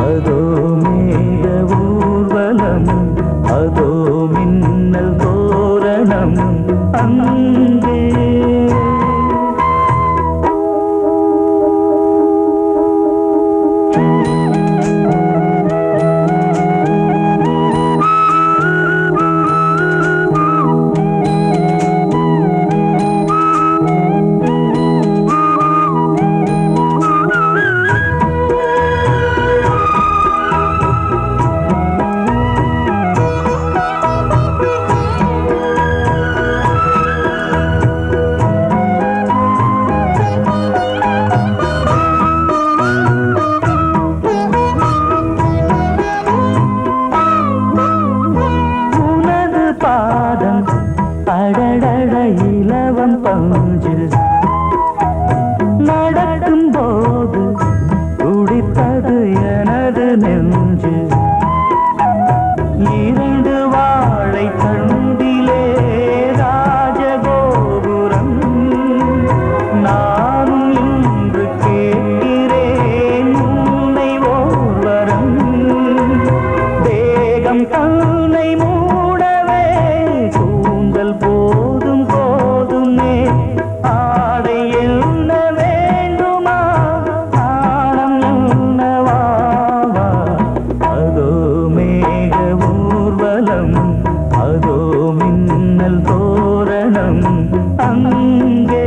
அதோ மேக ஊர் நெஞ்சு இரண்டு வாழை தண்டிலே ராஜகோபுரம் நானும் இன்று கேட்கிறேன் உன்னை ஓர்வரம் தேகம் தன்னை மூடவே கூந்தல் போதும் போதுமே ஆடை என்ன வேண்டுமா ஆனம் என்னவா அதோ மேக ஊர்வலம் அதோ மின்னல் தோரணம் அங்கே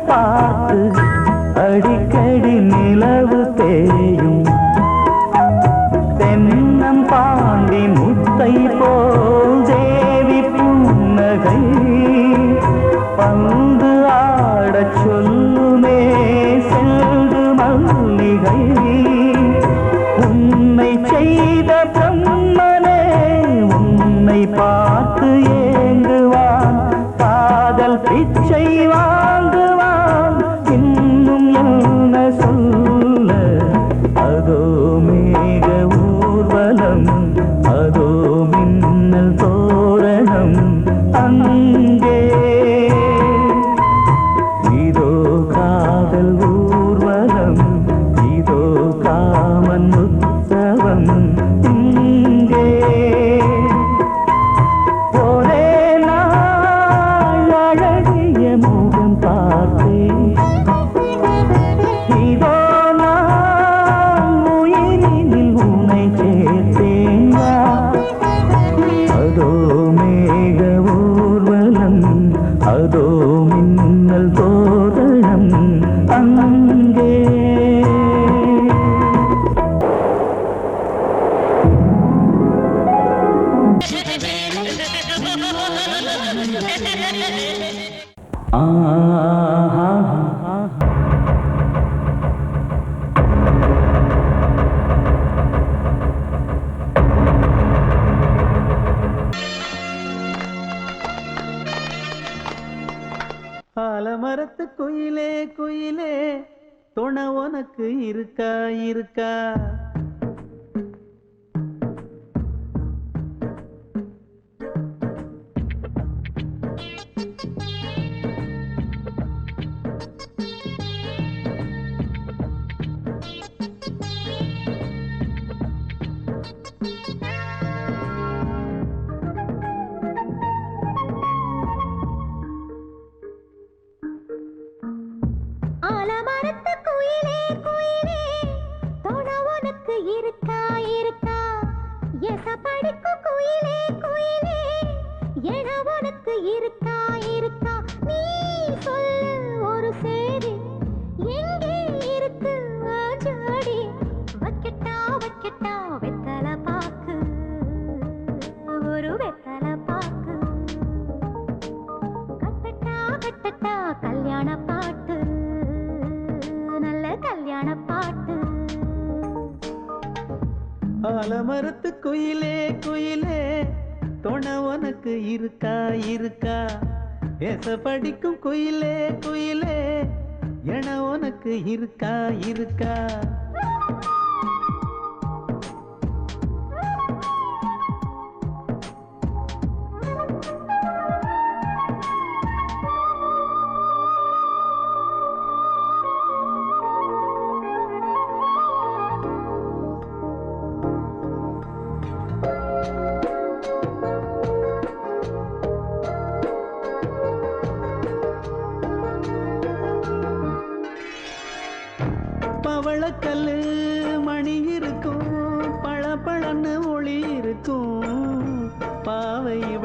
பார்த்து அடிக்கடி நிலவு தேயும் தென்னம் பாண்டி முத்தை போல் தேவி புன்னகை பந்து ஆடச் சொல்லுமே செல்து மல்லிகை உன்னை செய்த பிரம்மனே உன்னை பார்த்து ஏங்குவான் காதல் பிச்சை வாங்குவான் இன்னும் என்ன சொல்ல அதோ மேக ஊர்வலம் அதோ மின்னல் தோரணம் அங்கே இதோ காதல் ஊர்வலம் இதோ காமன் உற்சவம் இங்கே ஒரே நாள் அழகிய முகம் பார்த்தேன் இதோ நான் உயிரினில் உன்னை சேர்த்தேன் அதோ மேக ஊர்வலம் அதோ மின்னல் தோரணம் அங்கே ஆலமரத்து குயிலே குயிலே துணை உனக்கு இருக்கா இருக்கா ஆலமரத்து குயிலே குயிலே துணை உனக்கு இருக்கா இருக்கா எச படிக்கும் குயிலே குயிலே என உனக்கு இருக்கா இருக்கா நீ சொல்லு ஒரு சேதி எங்கே இருக்கு ஜாடி வைக்கட்டா வைக்கட்டா வெத்தலை பாக்கு ஒரு வெத்தலை பாக்கு கட்டட்டா கட்டட்டா கல்யாண பாட்டு நல்ல கல்யாண பாட்டு ஆலமரத்து குயிலே குயிலே துணை உனக்கு இருக்கா இருக்கா ஏச படிக்கும் குயிலே குயிலே என உனக்கு இருக்கா இருக்கா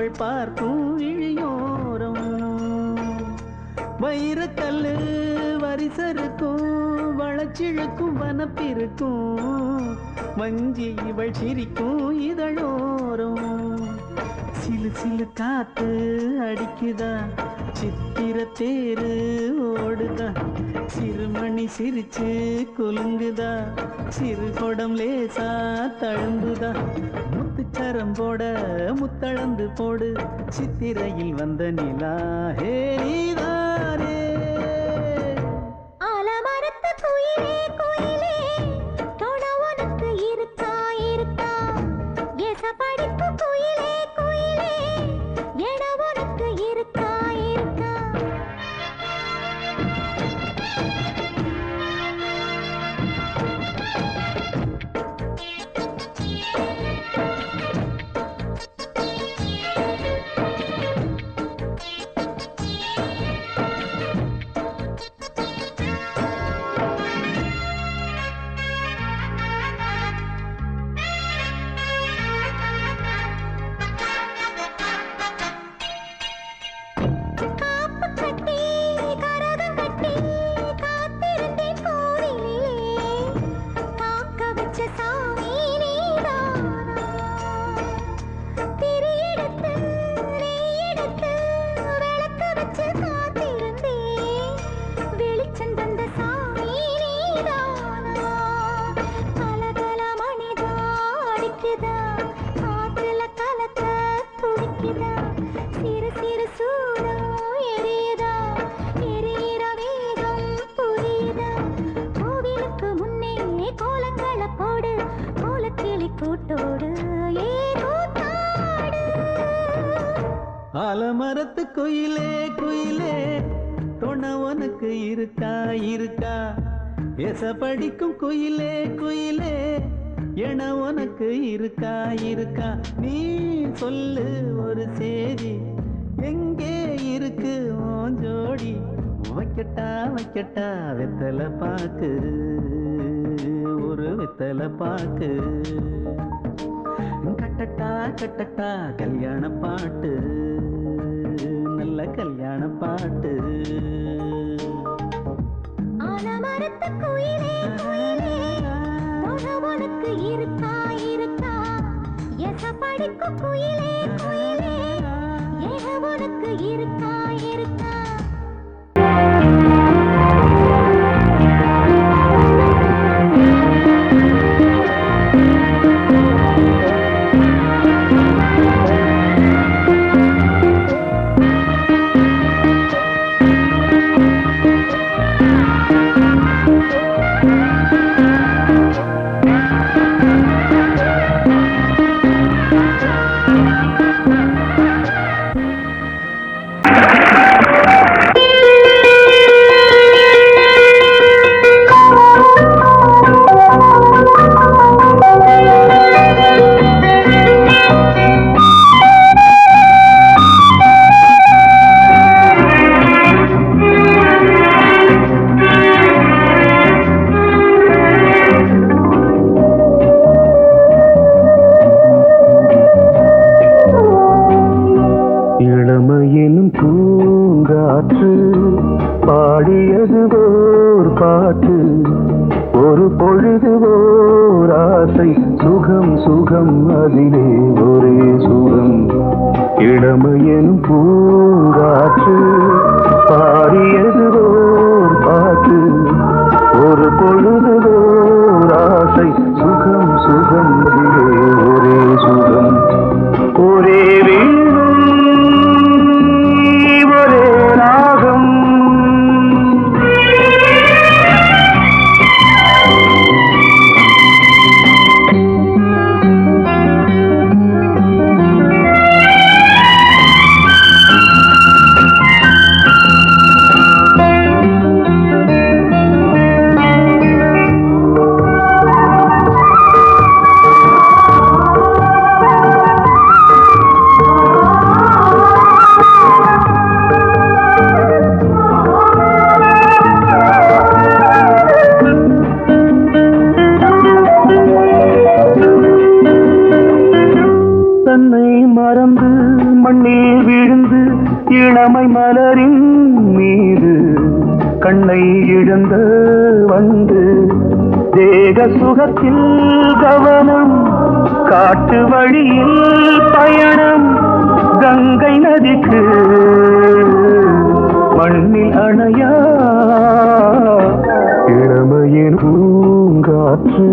அவள் பார்க்கும் இழியோரம் வைரக்கல்லு வரிசருக்கும் வளச்சிழுக்கும் வனப்பிருக்கும் வஞ்சி இவள் சிரிக்கும் இதழோரம் சிலு சிலு காத்து அடிக்குதா சித்திர தேரு ஓடுதா சிறுமணி சிரிச்சு குலுங்குதா சிறு கொடம் லேசா தழும்புதா முத்துச்சரம் போட முத்தளந்து போடு சித்திரையில் வந்த நிலா ஹே நீதானே ஆலமரத்து குயிலே குயிலே தொட உனக்கு இருக்கா இருக்கா எசபடிக்கு குயிலே குயிலே எட உனக்கு இருக்கா இருக்கா ஆலமரத்து குயிலே குயிலே தொண உனக்கு இருக்கா இருக்கா எசபடிக்கும் குயிலே குயிலே என உனக்கு இருக்கா இருக்கா நீ சொல்லு ஒரு சேதி எங்கே இருக்கு உன் ஜோடி வைக்கட்டா வைக்கட்டா வெத்தலை பாக்கு ஒரு வெத்தலை பாக்கு கட்டட்டா கட்டட்டா கல்யாண பாட்டு நல்ல கல்யாண பாட்டு ஆலமரத்து குயிலே குயிலே தொட உனக்கு இருக்கா இருக்கா எசபடிக்கு குயிலே குயிலே எட உனக்கு இருக்கா இருக்கா இளமையெனும் பூங்காற்று பாடியது ஓர் பாட்டு ஒரு பொழுது ஓர் ஆசை சுகம் சுகம் அதிலே ஒரே சுகம் இளமையெனும் பூங்காற்று பாடியது ஓர் பாட்டு ஒரு பொழுது ஓர் ஆசை சுகம் சுகம் அதிலே ஒரே சுகம் ஒரே விழுந்து இளமை மலரின் மீது கண்ணை இழந்த வந்து தேக சுகத்தில் கவனம் காட்டு வழியில் பயணம் கங்கை நதிக்கு மண்ணில் அணையா இளமையின் பூங்காற்று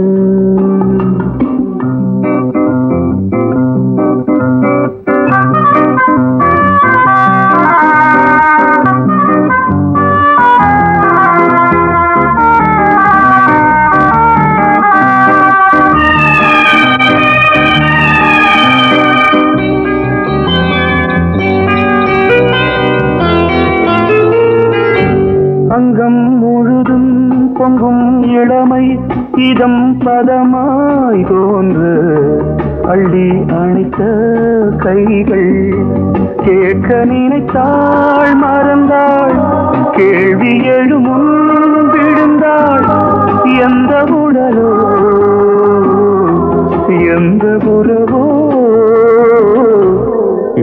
அங்கம் முழுதும் பொங்கும் இளமை இதம் பதமாய் தோன்று அள்ளி அணைத்த கைகள் கேட்க நினைத்தாள் மறந்தாள் கேள்வி எழுமுன் விழுந்தாள் எந்த உடலோ எந்த உறவோ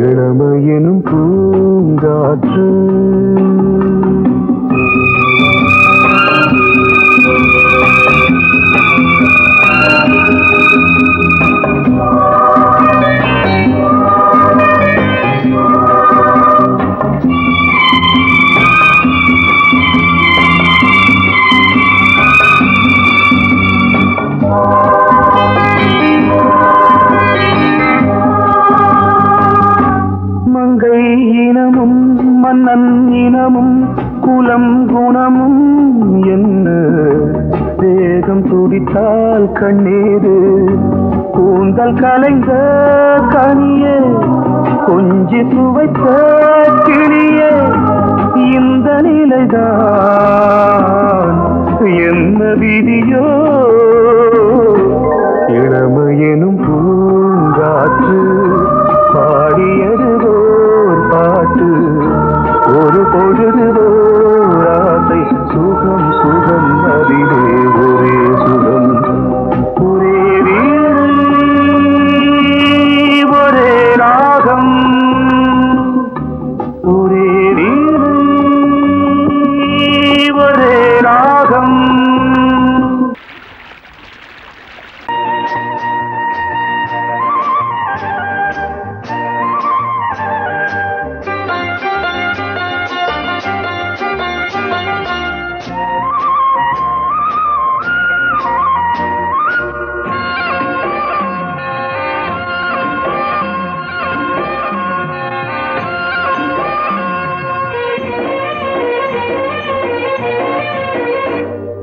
இளமையெனும் பூங்காற்று இனமும் மன்னன் இனமும் குலம் குணமும் என்ன தேகம் துடித்தால் கண்ணீரு கூந்தல் கலைந்த கனியே கொஞ்சி சுவைத்த கிளியே இந்த நிலைதான் என்ன விதியோ இளமையெனும் பூங்காற்று பாடியது பாட்டு ஒரு பொழுது ஆசை சுகம் சுகம் அதிலே ஒரே சுகம் ஒரே வீடு ஒரே ராகம் ஒரே வீடு ஒரே ராகம்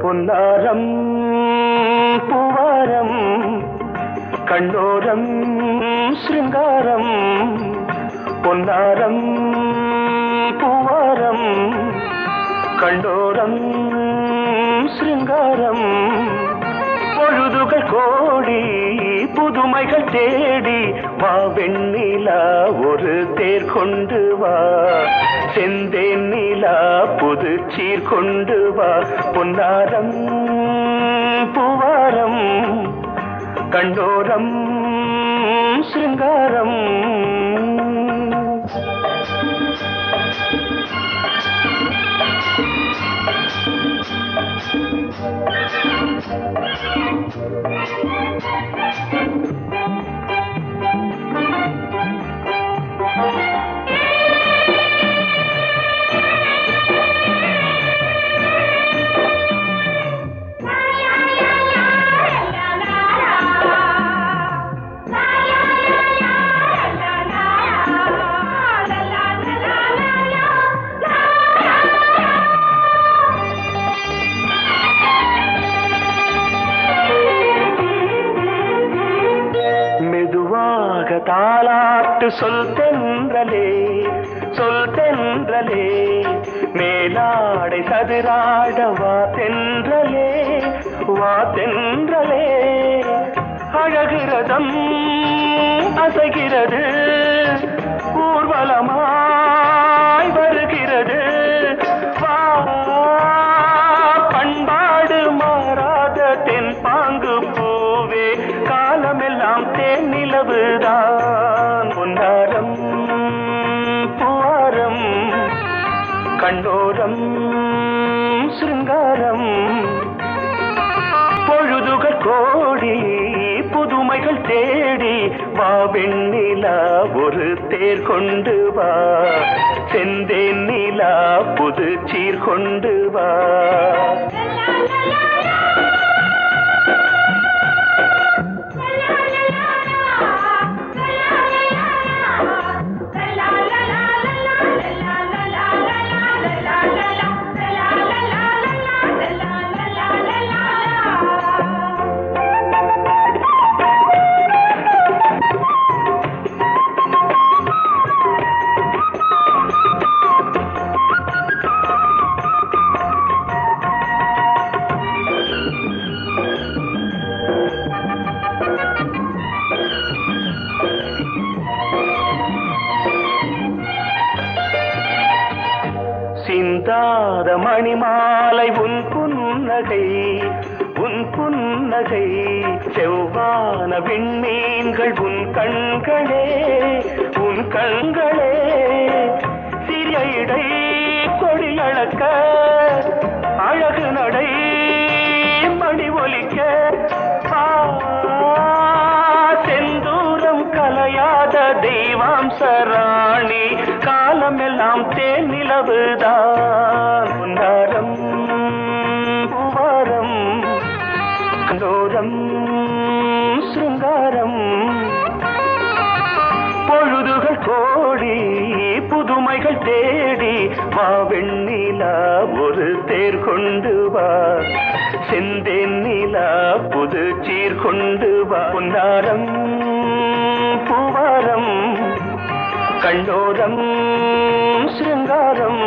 பொன்னாரம் பூவாரம் கண்ணோரம் சிருங்காரம் பொன்னாரம் பூவாரம் கண்டோரம் சிருங்காரம் பொழுதுகள் கோடி புதுமைகள் தேடி வா வெண்ணிலா ஒரு தேர் கொண்டு வா செந்தேன் நிலா புது சீர் கொண்டு வா பொன்னாரம் பூவாரம் கண்டோரம் சிருங்காரம் தாலாட்டு சொல் தென்றலே மேலாடை சதுராட வா தென்றலே அழகிறதம் அசைகிறது ஊர்வலமாய் வருகிறது வா பண்பாடு மாறாத தென் பாங்கு பூவே காலமெல்லாம் தேன் நிலவுதான் பொன்னாரம் பூ கண்ணோரம் சிருங்காரம் பொழுதுகள் கோடி புதுமைகள் தேடி வா வெண்ணிலா ஒரு தேர் கொண்டு வா செந்தேன் நிலா புது சீர் கொண்டு வா சிந்தாத மணிமாலை உன் புன்னகை செவ்வான விண்மீன்கள் உன் கண்களே சிறிய இடை கொடியளக்க அழகு நடை மணி ஒலிக்க செந்தூரம் கலையாத தெய்வாம்சராணி காலமெல்லாம் தேன் நிலவுதான் உன்னாரம் பூவாரம் கண்டோரம் சிருங்காரம் பொழுதுகள் கோடி புதுமைகள் தேடி வா வெண்ணிலா ஒரு தேர் கொண்டு வா செந்தேன் நிலா புது சீர் கொண்டு வா பொன்னாரம் பூவாரம் கண்ணோரம் சிருங்காரம்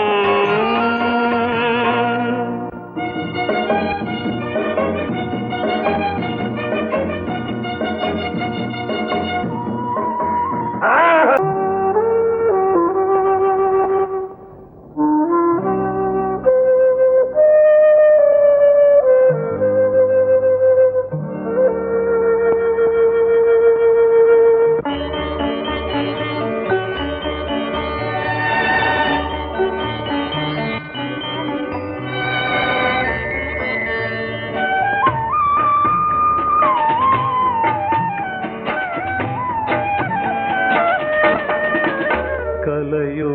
கலையோ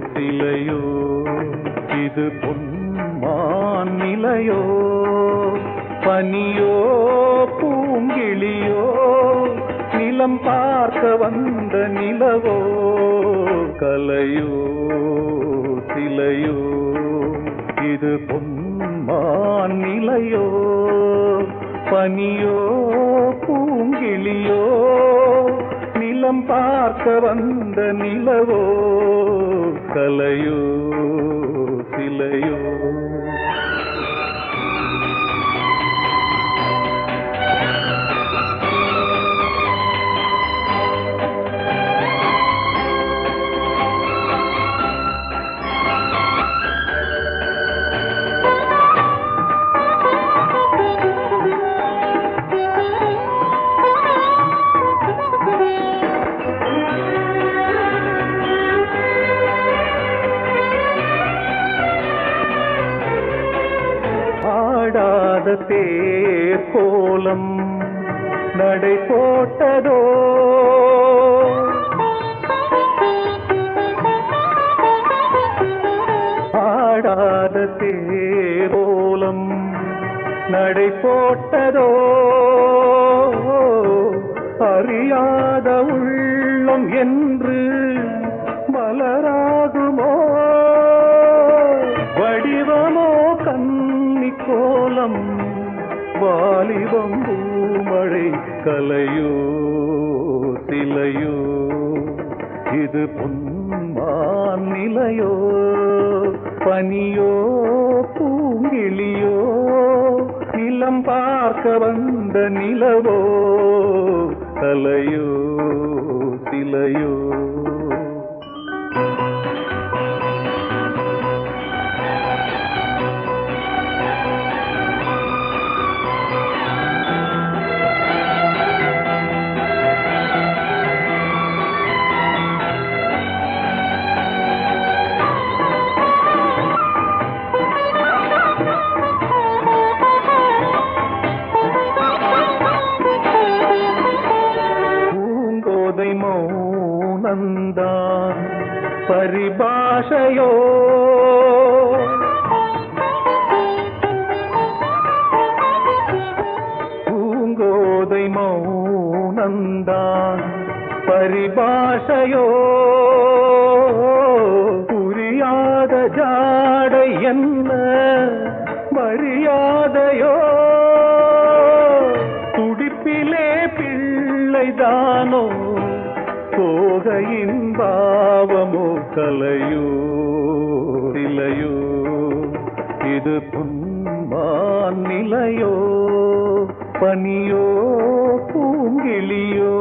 சிலையோ இது பொன்மான் நிலையோ பனியோ பூங்கிளியோ நிலம் பார்க்க வந்த நிலவோ கலையோ சிலையோ இது பொன்மான் நிலையோ பனியோ பூங்கிளியோ நிலம் பார்க்க வந்த நிலவோ கலையோ சிலையோ ஆடாத தேர் கோலம் நடை போட்டதோ ஆடாத தேர் கோலம் நடை போட்டதோ அறியாத உள்ளம் என்று மலராகுமோ வடிவமோ கன்னி கோலம் வாலிபம் பூமழை கலையோ சிலையோ இது பொன்மான் நிலையோ பனியோ பூங்கிளியோ நிலம் பார்க்க வந்த நிலவோ கலையோ சிலையோ பரிபாஷையோ பூங்கோதை மௌனந்தான் பரிபாஷையோ புரியாத ஜாடை என்ன மரியாதையோ துடிப்பிலே பிள்ளைதானோ போகையின் பாவமோ கலையோ இலையோ இது புன்மான் நிலையோ பனியோ பூங்கிளியோ